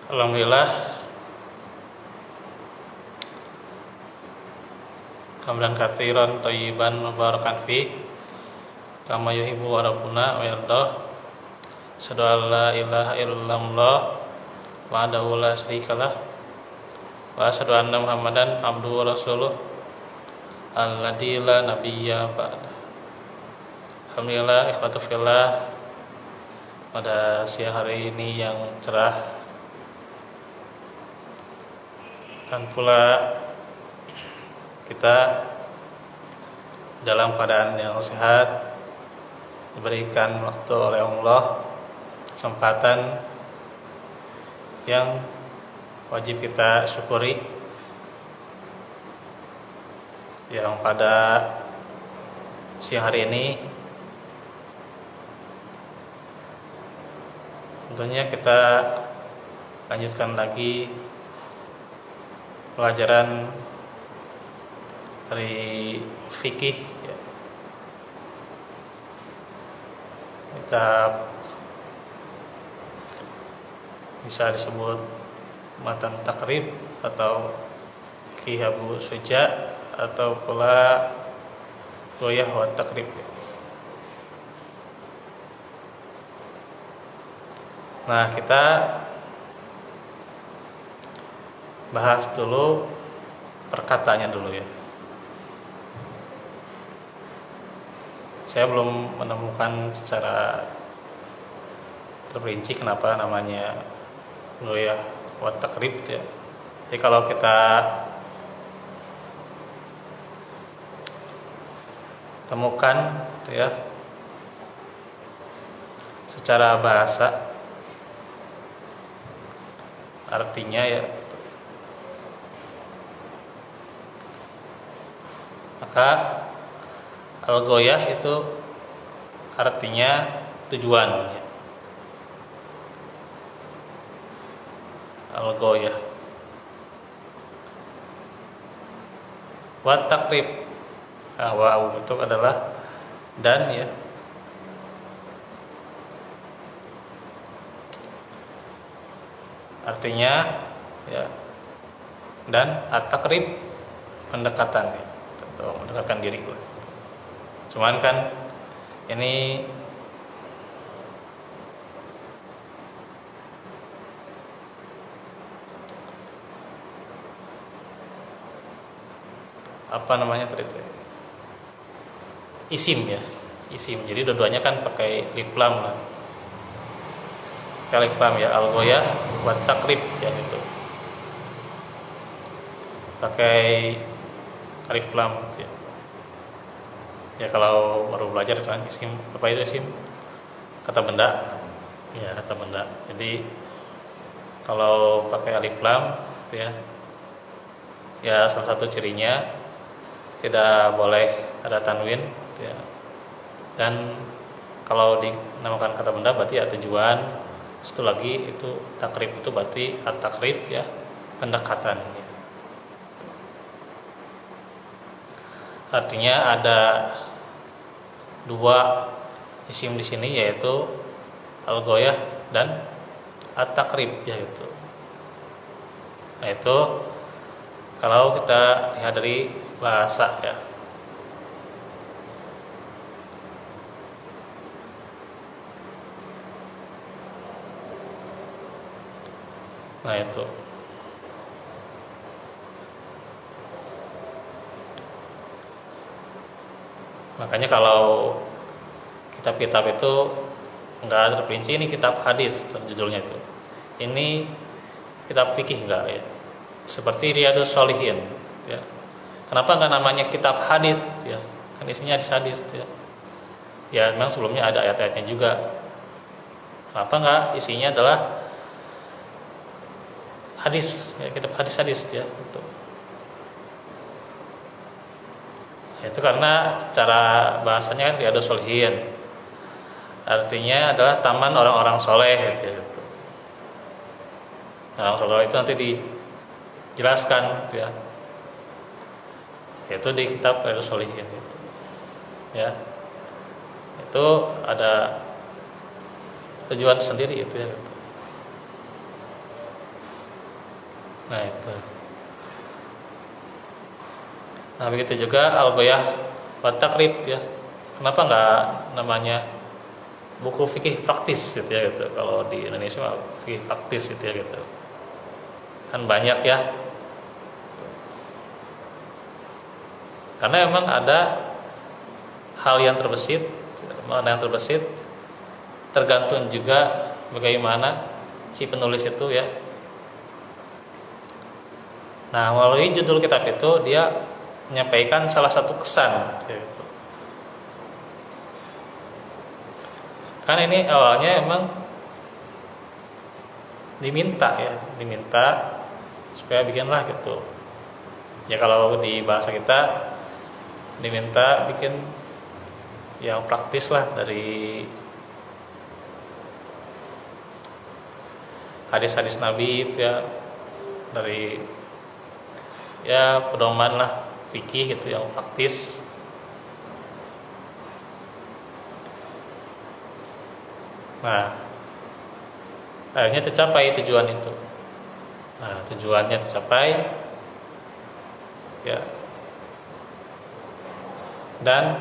Alhamdulillah, hamdan katsiran thayyiban mubarakan fi kama yuhibbu wa rabbuna wa yardah. Asyhadu an la ilaha illallah wahdahu la syarikalah wa asyhadu anna Muhammadan abduhu wa rasuluh alladzi la nabiyya ba'da. Alhamdulillah, ikhwatu fillah, pada siang hari ini yang cerah dan pula kita dalam keadaan yang sehat, diberikan waktu oleh Allah, kesempatan yang wajib kita syukuri, yang pada siang hari ini tentunya kita lanjutkan lagi pelajaran dari fikih, kitab bisa disebut matan takrib atau fikih Abu Suja atau pula Ghoyah wa Takrib. Nah, kita bahas dulu perkataannya dulu ya. Saya belum menemukan secara terperinci kenapa namanya Ghoyah wa Takrib ya. Jadi kalau kita temukan ya secara bahasa artinya ya, maka al-ghoyah itu artinya tujuan ya. Al-ghoyah wa takrib, wa itu adalah dan ya, artinya ya, dan at-takrib pendekatan ya, atau mendekatkan diri. Cuman kan ini apa namanya tadi itu? Isim ya, isim. Jadi dua-duanya kan pakai alif lam lah. Alif lam ya, al-ghoyah wa takrib yang itu. Pakai alif lam ya. Ya kalau baru belajar kan isim, apa itu isim? Kata benda. Ya, kata benda. Jadi kalau pakai alif lam ya, ya salah satu cirinya tidak boleh ada tanwin ya. Dan kalau dinamakan kata benda berarti ada tujuan. Satu lagi itu takrib, itu berarti at-takrib ya, pendekatan ya. Artinya ada dua isim di sini, yaitu al-ghoyah dan at-takrib yaitu. Nah, itu kalau kita lihat dari bahasa ya. Nah, itu. Makanya kalau kitab-kitab itu enggak terperinci ini kitab hadis judulnya itu. Ini kitab fikih enggak ya. Seperti Riyadhus Shalihin ya. Kenapa enggak namanya kitab hadis ya? Kan isinya hadis ya. Ya memang sebelumnya ada ayat-ayatnya juga. Kenapa enggak isinya adalah hadis ya, kitab hadis-hadis ya gitu. Itu karena secara bahasanya kan Riyadhus Shalihin, artinya adalah taman orang-orang soleh gitu. Orang soleh itu nanti dijelaskan ya, yaitu di kitab Riyadhus Shalihin gitu. Ya, itu ada tujuan sendiri itu ya gitu. Nah itu. Nah begitu juga al-ghayah wa taqrib ya. Kenapa nggak namanya buku fikih praktis gitu ya gitu. Kalau di Indonesia mah fikih praktis gitu ya gitu. Kan banyak ya. Karena memang ada hal yang terbesit, makna yang terbesit, tergantung juga bagaimana si penulis itu ya. Nah melalui judul kitab itu dia menyampaikan salah satu kesan gitu. Kan ini awalnya emang diminta supaya bikinlah gitu. Ya kalau di bahasa kita diminta bikin yang praktis lah dari hadis-hadis Nabi itu ya, dari ya pedoman lah fikih gitu yang praktis. Nah, akhirnya tercapai tujuan itu. Nah, tujuannya tercapai ya. Dan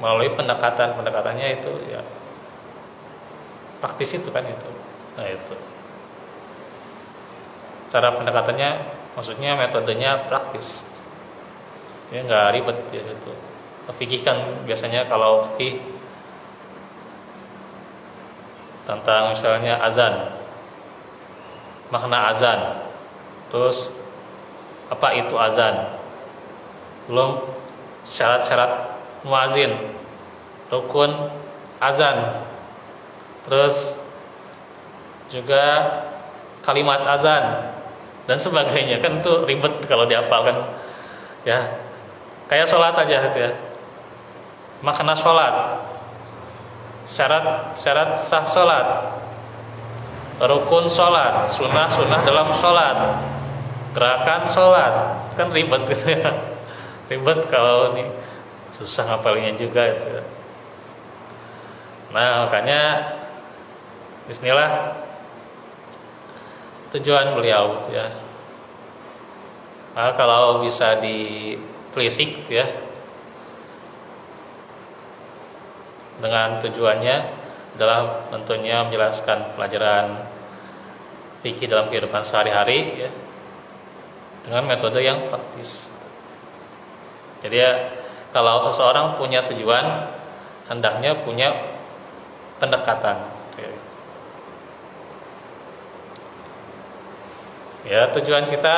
melalui pendekatannya itu ya praktis itu kan itu. Nah, itu. Cara pendekatannya maksudnya metodenya praktis. Ya nggak ribet ya gitu. Fikih kan biasanya kalau fikih tentang misalnya azan, makna azan, terus apa itu azan, belum syarat-syarat muazin, rukun azan, terus juga kalimat azan dan sebagainya, kan itu ribet kalau dihafalkan ya. Kayak sholat aja gitu ya, makna sholat, syarat sah sholat, rukun sholat, sunnah dalam sholat, gerakan sholat, kan ribet gitu ya. Ribet kalau ini susah ngapalinnya juga gitu ya. Nah makanya bismillah tujuan beliau gitu ya. Nah kalau bisa ditelisik gitu ya, dengan tujuannya adalah tentunya menjelaskan pelajaran fikih dalam kehidupan sehari-hari ya, dengan metode yang praktis. Jadi ya kalau seseorang punya tujuan, hendaknya punya pendekatan. Ya tujuan kita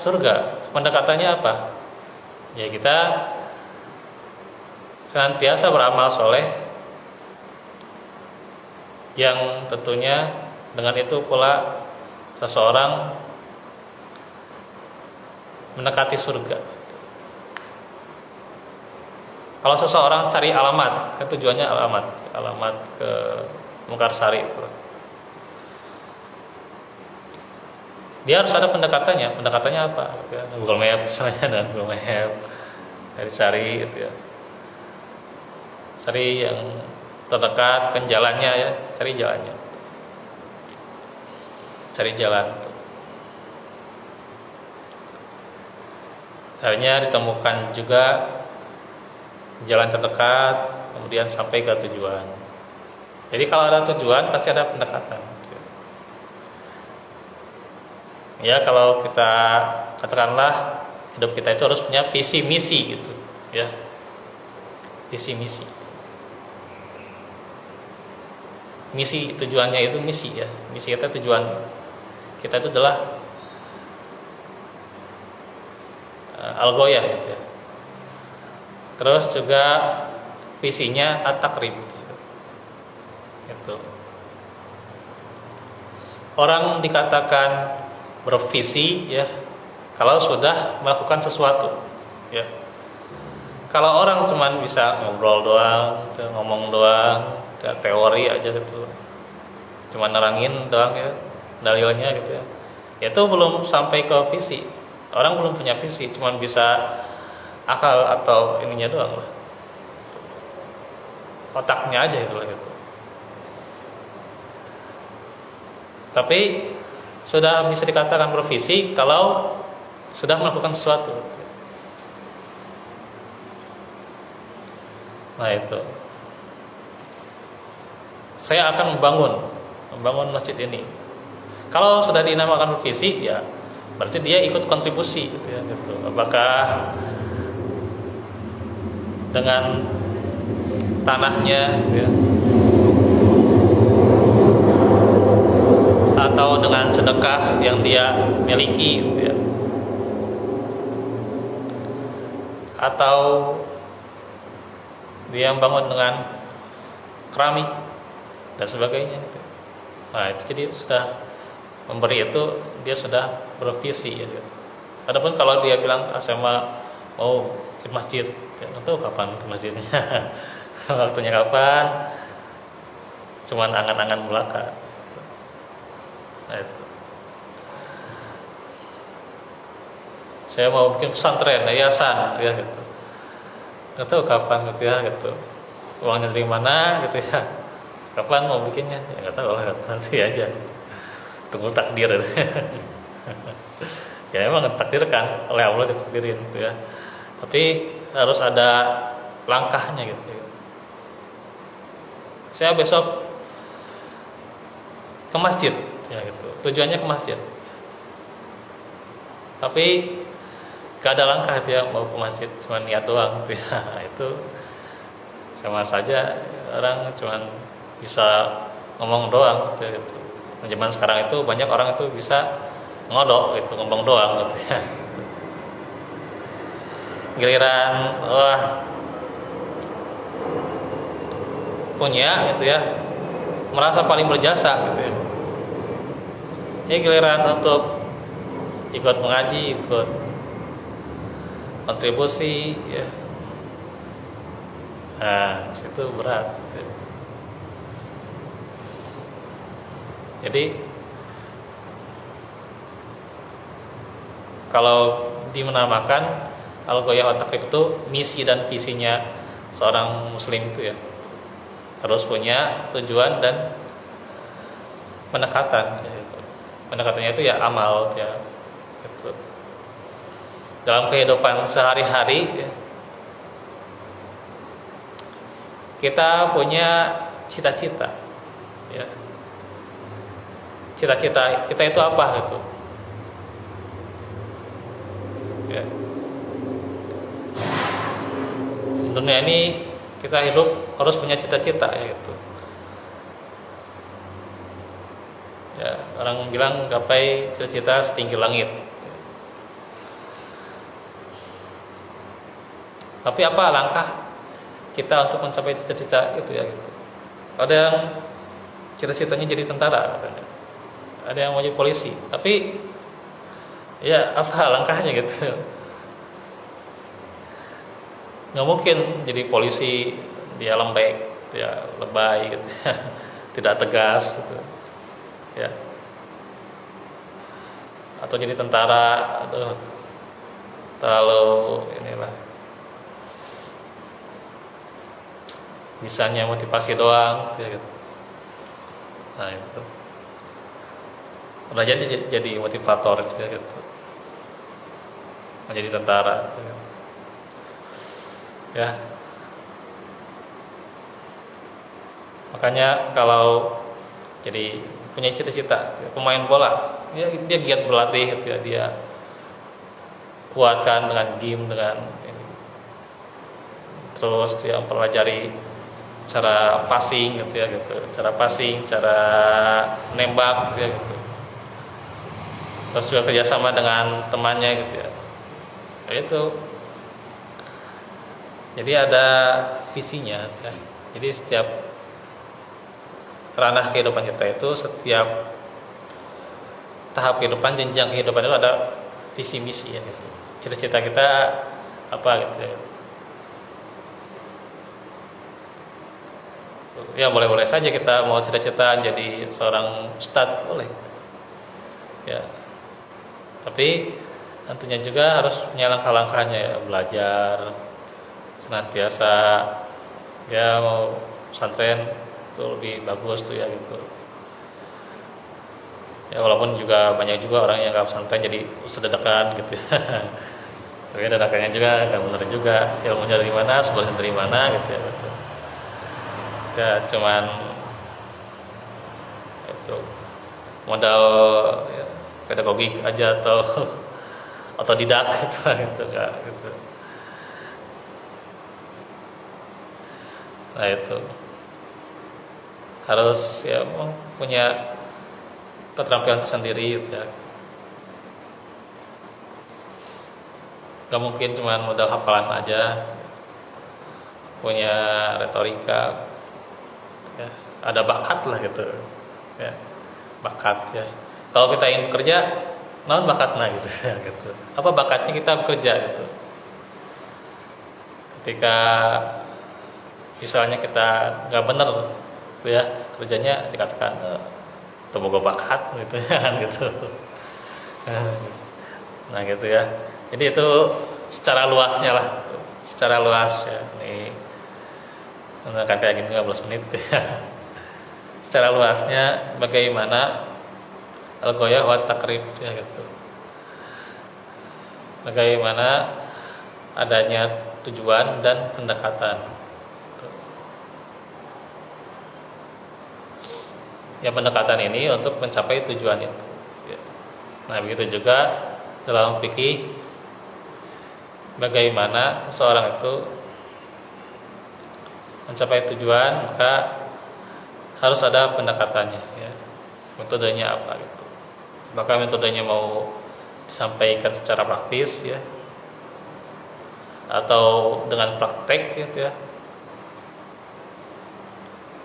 surga, pendekatannya apa? Ya kita senantiasa beramal soleh, yang tentunya dengan itu pula seseorang mendekati surga. Kalau seseorang cari alamat, kan tujuannya alamat ke Mekarsari itu. Dia harus ada pendekatannya. Pendekatannya apa? Ya, Google Map misalnya, dan Google Map cari itu ya. Cari yang terdekat, kan jalannya ya, cari jalannya. Cari jalan. Akhirnya ditemukan juga jalan terdekat, kemudian sampai ke tujuan. Jadi kalau ada tujuan pasti ada pendekatan. Ya kalau kita katakanlah hidup kita itu harus punya visi misi gitu, ya. Visi misi. Misi tujuannya itu misi ya. Misi kita, tujuan kita itu adalah al-ghayah gitu ya. Terus juga visinya at-taqrib gitu. Orang dikatakan bervisi ya kalau sudah melakukan sesuatu ya. Kalau orang cuman bisa ngobrol doang, ngomong doang, teori aja gitu, cuman nerangin doang ya dalilnya gitu ya, itu belum sampai ke visi. Orang belum punya visi, cuman bisa akal atau ininya doang lah, otaknya aja gitu. Tapi sudah bisa dikatakan bervisi kalau sudah melakukan sesuatu. Nah itu, saya akan membangun masjid ini. Kalau sudah dinamakan bervisi, ya berarti dia ikut kontribusi, gitu ya. Gitu. Apakah dengan tanahnya, gitu ya, atau dengan sedekah yang dia miliki, gitu ya, atau dia membangun dengan keramik dan sebagainya, gitu. Nah itu jadi sudah memberi itu, dia sudah bervisi, gitu. Adapun kalau dia bilang saya mau ke masjid, ya nggak tahu kapan ke masjidnya, waktunya kapan, cuman angan-angan belaka. Nah, itu. Saya mau bikin pesantren, yayasan, gitu ya, gitu. Nggak tahu kapan, gitu ya, gitu. Uangnya dari mana, gitu ya. Kapan mau bikinnya? Ya nggak tahu lah, nanti aja. Tunggu takdir. Ya emang takdirkan oleh Allah, ditakdirin, gitu ya. Tapi harus ada langkahnya, gitu. Saya besok ke masjid, ya gitu. Tujuannya ke masjid. Tapi gak ada langkah dia mau ke masjid, cuma niat doang, gitu ya. Itu sama saja orang cuma bisa ngomong doang, gitu, gitu. Zaman sekarang itu banyak orang itu bisa ngodok, gitu, ngomong doang, gitu ya. Giliran punya, gitu ya, merasa paling berjasa, gitu ya. Ini giliran untuk ikut mengaji, ikut kontribusi, ya. Nah, situ berat. Jadi kalau dimenamakan Al-Ghayah wa Taqrib itu misi dan visinya seorang muslim itu ya, harus punya tujuan dan pendekatan. Pendekatannya itu ya amal, ya gitu. Dalam kehidupan sehari-hari ya, kita punya cita-cita, ya. Cita-cita kita itu apa, gitu ya. Dunia ini kita hidup harus punya cita-cita, ya gitu. Ya, orang bilang gapai cita-cita setinggi langit. Tapi apa langkah kita untuk mencapai cita-cita itu, ya gitu. Ada yang cita-citanya jadi tentara, ada yang mau jadi polisi. Tapi ya apa langkahnya, gitu. Nggak mungkin jadi polisi dia lembek, dia lebay, gitu. Tidak tegas, gitu. Ya. Atau jadi tentara, aduh, terlalu inilah, bisanya motivasi doang, ya gitu. Nah itu udah jadi motivator, ya gitu, menjadi tentara, ya. Ya. Makanya kalau jadi punya cita-cita pemain bola, ya dia giat berlatih, gitu ya, dia kuatkan dengan game, dengan ini. Terus dia mempelajari cara passing, gitu ya, gitu, cara passing, cara nembak, gitu ya, gitu. Terus juga kerjasama dengan temannya, gitu ya. Nah, itu jadi ada visinya, ya. Jadi setiap ranah kehidupan kita itu, setiap tahap kehidupan, jenjang kehidupan itu ada visi misi, ya gitu. Cita-cita kita apa, gitu ya. Ya boleh-boleh saja kita mau cita-cita jadi seorang ustadz, boleh, ya. Tapi tentunya juga harus punya langkah-langkahnya, ya. Belajar senantiasa, ya mau pesantren itu lebih bagus tuh, ya gitu. Ya walaupun juga banyak juga orang yang nggak pesantren jadi ustadz dadakan gitu. Tapi dadakannya juga nggak benar juga. Ilmunya dari mana, sebelumnya dari mana gitu ya. Ya cuman itu modal ya, pedagogik aja atau otodidak gitu enggak gitu. Nah itu harus ya punya keterampilan sendiri gitu ya. Gak mungkin cuma modal hafalan aja, punya retorika, ya, ada bakat lah gitu, ya, bakat ya. Kalau kita ingin bekerja, non bakatnya gitu, ya, gitu. Apa bakatnya kita bekerja gitu. Ketika misalnya kita nggak benar, gitu ya, kerjanya dikatakan boga bakat gitu kan gitu. Nah gitu ya. Jadi itu secara luasnya lah, secara luas ya. Ini akan kayak gini 15 menit ya. Secara luasnya bagaimana al-ghoyah wa takrib ya gitu. Bagaimana adanya tujuan dan pendekatan. Ya pendekatan ini untuk mencapai tujuan itu. Nah begitu juga dalam fikih, bagaimana seorang itu mencapai tujuan, maka harus ada pendekatannya. Ya. Metodenya apa gitu. Maka metodenya mau disampaikan secara praktis ya, atau dengan praktek gitu ya.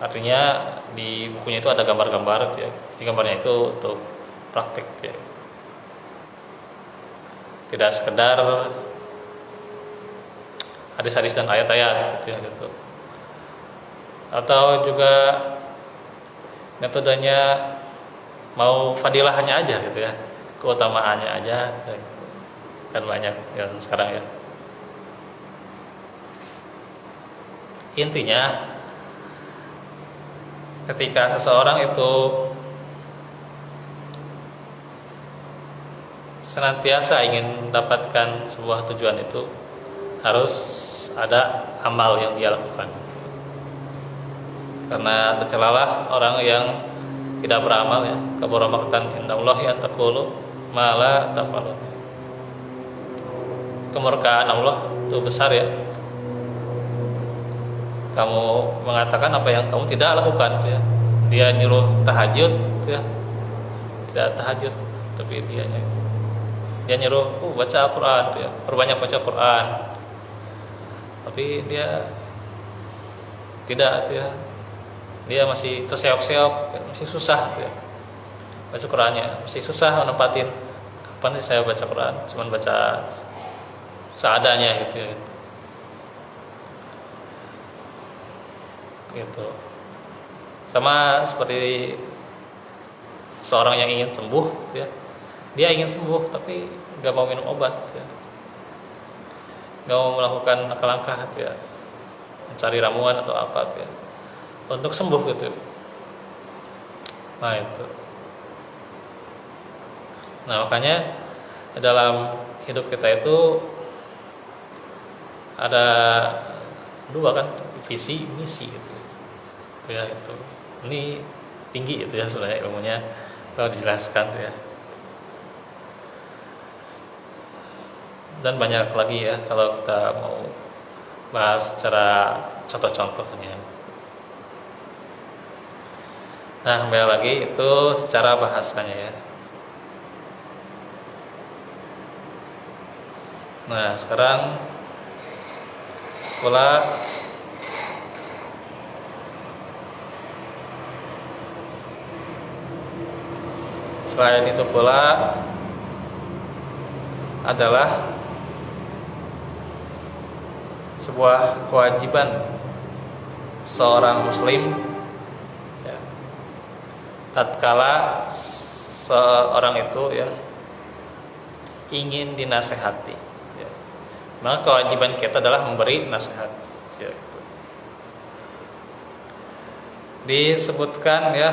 Artinya di bukunya itu ada gambar-gambar ya. Di gambarnya itu untuk praktek ya. Tidak sekedar hadis-hadis dan ayat-ayat gitu ya gitu. Atau juga metodenya mau fadilahnya aja gitu ya. Keutamaannya aja gitu. Kan banyak yang sekarang ya. Intinya ketika seseorang itu senantiasa ingin mendapatkan sebuah tujuan itu, harus ada amal yang dia lakukan. Karena tercelalah orang yang tidak beramal ya, kabura maqtan indallahi an taqulu ma la taf'alun. Kemurkaan Allah itu besar ya. Kamu mengatakan apa yang kamu tidak lakukan ya. Dia nyuruh tahajud ya, tidak tahajud, tapi dia nyuruh baca Al-Quran ya, perbanyak baca Al-Quran, tapi dia tidak ya, dia masih terseok-seok ya, masih susah ya, baca Qurannya masih susah nempatin. Kapan sih saya baca Quran, cuman baca seadanya gitu ya. Gitu. Sama seperti seorang yang ingin sembuh ya. Dia ingin sembuh tapi nggak mau minum obat ya. Nggak mau melakukan langkah-langkah ya, mencari ramuan atau apa ya, untuk sembuh gitu. Nah itu. Nah makanya dalam hidup kita itu ada dua kan, visi misi gitu. Ya itu. Ini tinggi itu ya sebenarnya ilmunya kalau dijelaskan tuh ya. Dan banyak lagi ya kalau kita mau bahas secara contoh-contohnya. Nah kembali lagi itu secara bahasanya ya. Nah sekarang pula selain itu pula adalah sebuah kewajiban seorang muslim ya, tatkala seorang itu ya ingin dinasehati ya, maka kewajiban kita adalah memberi nasihat ya, gitu. Disebutkan ya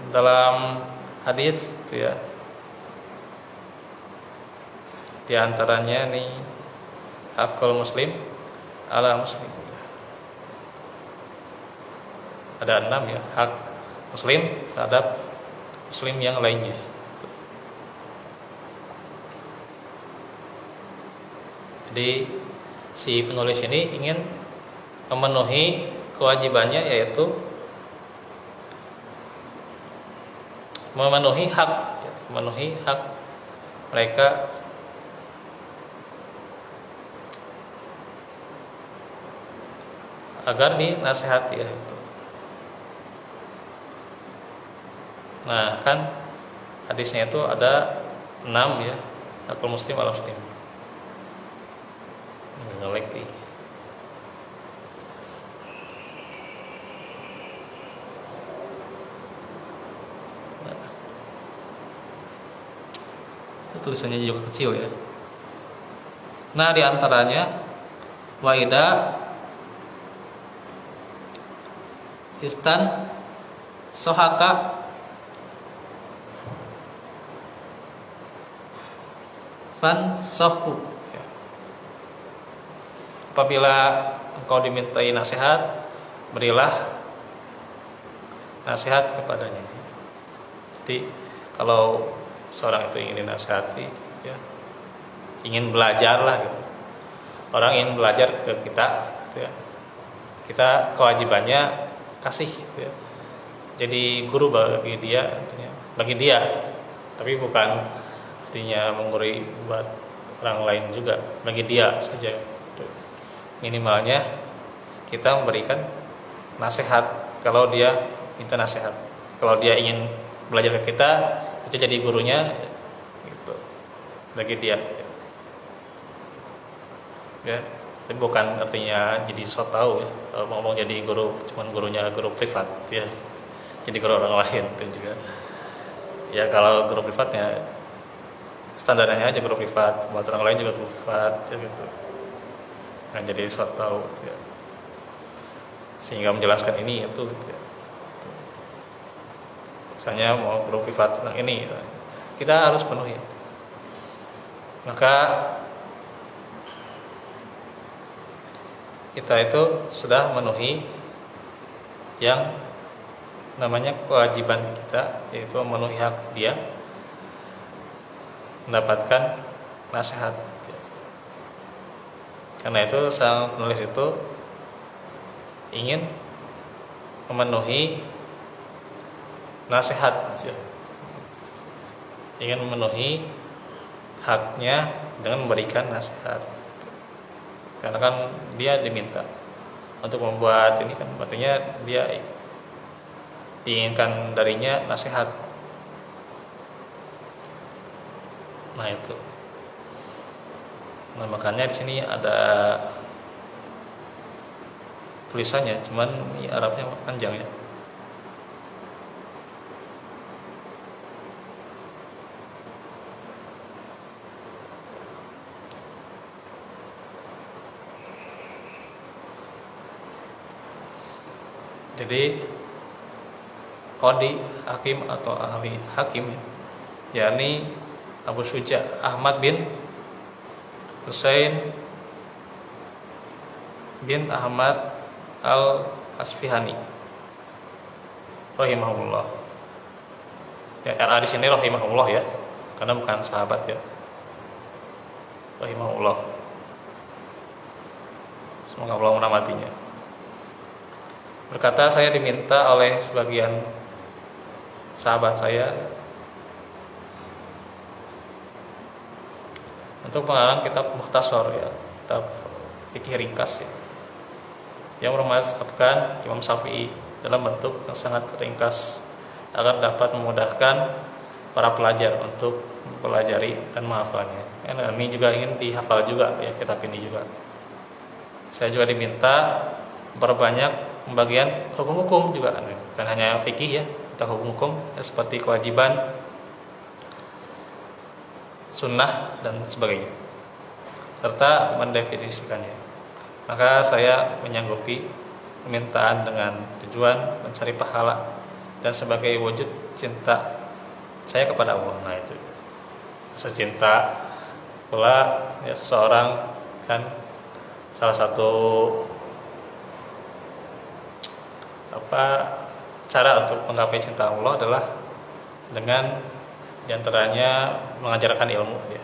dalam hadis itu ya, di antaranya nih hakul muslim ala muslim. Ada 6 ya, hak muslim terhadap muslim yang lainnya. Jadi si penulis ini ingin memenuhi kewajibannya, yaitu memenuhi hak mereka agar dinasihati ya itu. Nah kan hadisnya itu ada 6 ya, hakul muslim ala muslim. Ngelek nih. Itu tulisannya juga kecil ya. Nah di antaranya waida istan sohaka fan sohu. Apabila engkau dimintai nasihat, berilah nasihat kepadanya. Jadi kalau seorang itu ingin dinasihati, ya, ingin belajar lah gitu. Orang ingin belajar ke kita, gitu ya. Kita kewajibannya kasih, gitu ya. Jadi guru bagi dia, tapi bukan artinya menggurui buat orang lain juga, bagi dia saja. Minimalnya kita memberikan nasihat kalau dia minta nasihat. Kalau dia ingin belajar ke kita, itu jadi gurunya gitu, bagi dia ya. Tapi bukan artinya jadi sok tahu ya. Kalau ngomong jadi guru, cuman gurunya guru privat ya, jadi guru orang lain itu juga ya. Kalau guru privatnya standarnya aja guru privat, buat orang lain juga guru privat ya gitu. Nah jadi sok tahu ya. Sehingga menjelaskan ini itu gitu ya. Misalnya mau guru privat tentang ini, kita harus penuhi. Maka kita itu sudah memenuhi yang namanya kewajiban kita, yaitu memenuhi hak dia mendapatkan nasihat. Karena itu sang penulis itu ingin memenuhi nasihat, ingin memenuhi haknya dengan memberikan nasihat. Karena kan dia diminta untuk membuat ini kan, artinya dia diinginkan darinya nasihat. Nah itu. Nah makanya di sini ada tulisannya, cuman ini Arabnya panjang ya. Jadi qadi hakim atau ahli hakim, yakni Abu Syuja Ahmad bin Husain bin Ahmad Al-Asfihani rahimahullah. Ya, RA di sini rahimahullah ya, karena bukan sahabat ya. Rahimahullah. Semoga Allah merahmatinya. Berkata, saya diminta oleh sebagian sahabat saya untuk mengarang kitab Mukhtasar ya, kitab fikih ringkas ya, yang bermazhabkan Imam Syafi'i dalam bentuk yang sangat ringkas agar dapat memudahkan para pelajar untuk mempelajari dan menghafalnya. Ini juga ingin dihafal juga ya, kitab ini juga. Saya juga diminta memperbanyak pembagian hukum-hukum juga, bukan hanya fikih ya, atau hukum-hukum ya, seperti kewajiban, sunnah dan sebagainya, serta mendefinisikannya. Maka saya menyanggupi permintaan dengan tujuan mencari pahala dan sebagai wujud cinta saya kepada Allah. Nah itu rasa cinta pula ya, seseorang kan salah satu cara untuk menggapai cinta Allah adalah dengan diantaranya mengajarkan ilmu ya.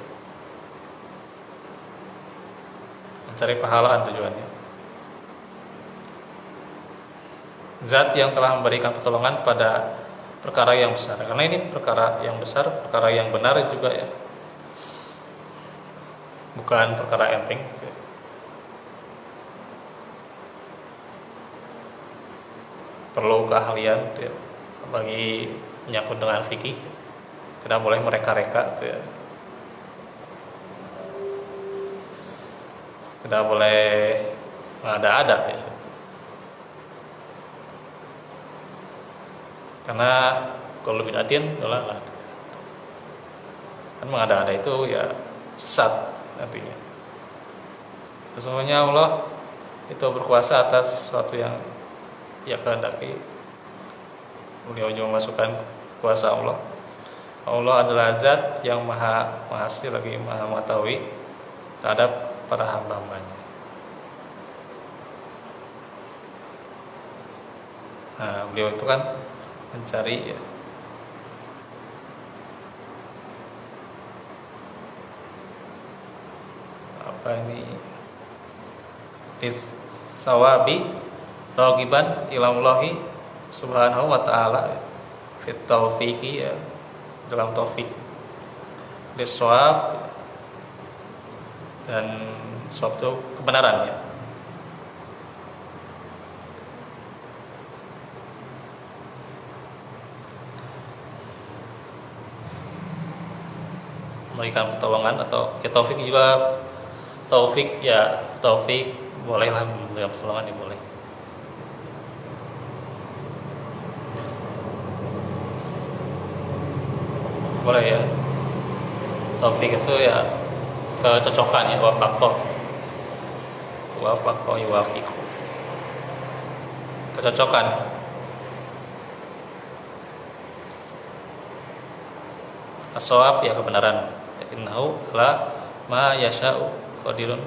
Mencari pahala tujuannya. Zat yang telah memberikan pertolongan pada perkara yang besar. Karena ini perkara yang besar, perkara yang benar juga ya. Bukan perkara enteng. Perlu keahlian ya, bagi menyangkut dengan fikih. Tidak boleh mereka-reka ya. Tidak boleh mengada-ada ya. Karena kalau bid'atin adalah kan mengada-ada itu ya sesat nantinya. Sesungguhnya Allah itu berkuasa atas sesuatu yang ia kehendaki. Beliau juga memasukkan kuasa Allah. Allah adalah zat yang maha mengasih lagi maha mengetahui terhadap para hamba-hambanya. Nah, beliau itu kan mencari ya, apa ini sawabi ragiban ilallahi subhanahu wa ta'ala fit taufiqi ya, dalam taufik liswab, dan swab itu kebenaran ya. Memberikan pertolongan atau ya taufik juga, taufik ya, taufik bolehlah memberikan pertolongan ya boleh. Boleh ya. Taufik itu ya kecocokan ya, wafaqah yuwafiqu, kecocokan. As-shawab ya kebenaran. Innahu la ma yasha'u qadirun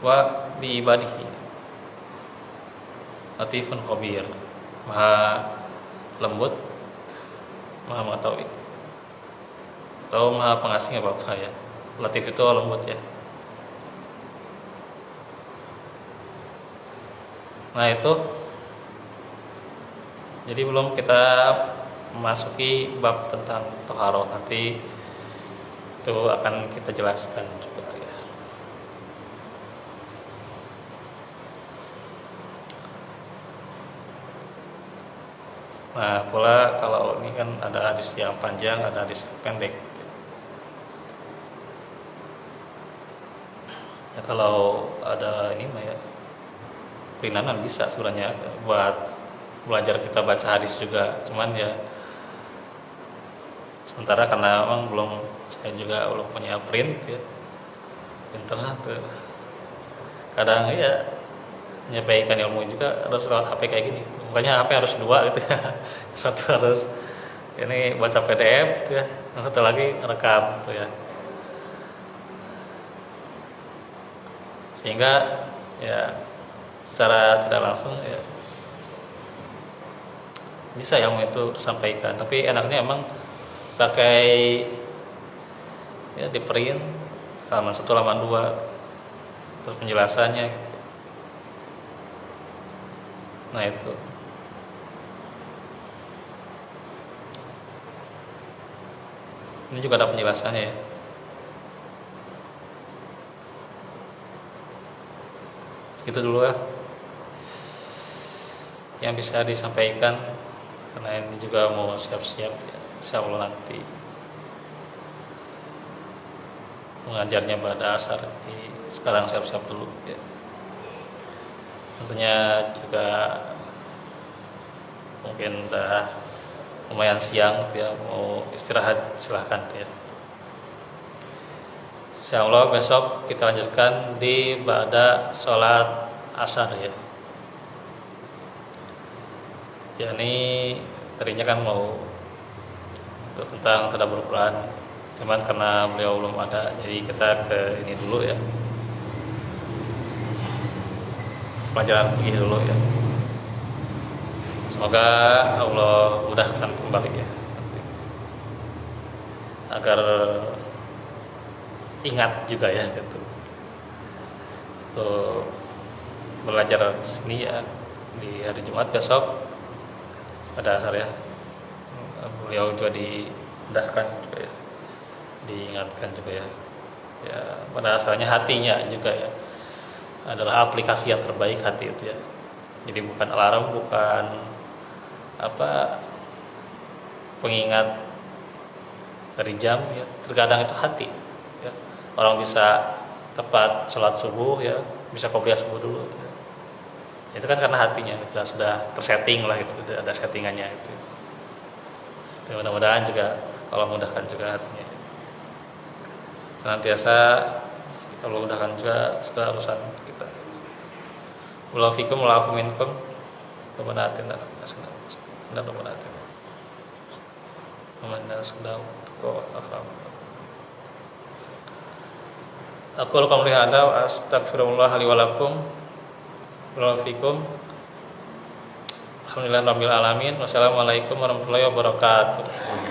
wa bi ibadihi latifun khabir. Maha lembut, maha mengetahui, atau maha pengasih ya Bapak ya. Latif itu lembut ya. Nah itu, jadi belum kita memasuki bab tentang toharoh, nanti itu akan kita jelaskan juga ya. Nah pula kalau ini kan ada hadis yang panjang, ada hadis yang pendek. Ya kalau ada ini mah ya ringanan bisa sebenarnya buat belajar kita baca hadis juga, cuman ya sementara karena memang saya juga belum punya print ya, printer tuh kadang ya menyampaikan ilmu juga harus lewat HP kayak gini, makanya HP harus dua gitu ya. Satu harus ini baca PDF gitu ya, yang satu lagi rekam gitu ya, sehingga ya secara tidak langsung ya bisa yang itu disampaikan. Tapi enaknya emang pakai ya di print halaman 1 halaman 2 terus penjelasannya gitu. Nah itu ini juga ada penjelasannya ya. Segitu dulu ya yang bisa disampaikan, karena ini juga mau siap-siap ya, insyaallah nanti mengajarnya pada asar. Sekarang siap-siap dulu ya. Tentunya juga mungkin udah lumayan siang ya, mau istirahat silahkan ya. Insyaallah besok kita lanjutkan di ba'da sholat asar ya. Ya ini tadinya kan mau tentang tadabbur Quran, cuman karena beliau belum ada, jadi kita ke ini dulu ya, pelajaran fikih dulu ya. Semoga Allah mudahkan kembali ya nanti, agar ingat juga ya gitu. Untuk belajar sini ya di hari Jumat besok pada asar ya. Beliau juga dimudahkan juga ya, diingatkan juga ya. Ya pada asalnya hatinya juga ya adalah aplikasi yang terbaik, hati itu ya. Jadi bukan alarm, bukan pengingat dari jam ya, terkadang itu hati ya. Orang bisa tepat sholat subuh ya, bisa qobliyah subuh dulu ya. Itu kan karena hatinya sudah tersetting lah, itu ada settingannya itu. Dan mudah-mudahan juga Allah mudahkan juga hatinya, senantiasa Allah mudahkan juga segala urusan kita. Wallahu fikum wallahu minkum. Rabbana atina fid dunya hasanah Aku lakukan lihada wa astagfirullah li wa lakum. Wallahu fikum. Alhamdulillah rabbil alamin. Wassalamualaikum warahmatullahi wabarakatuh.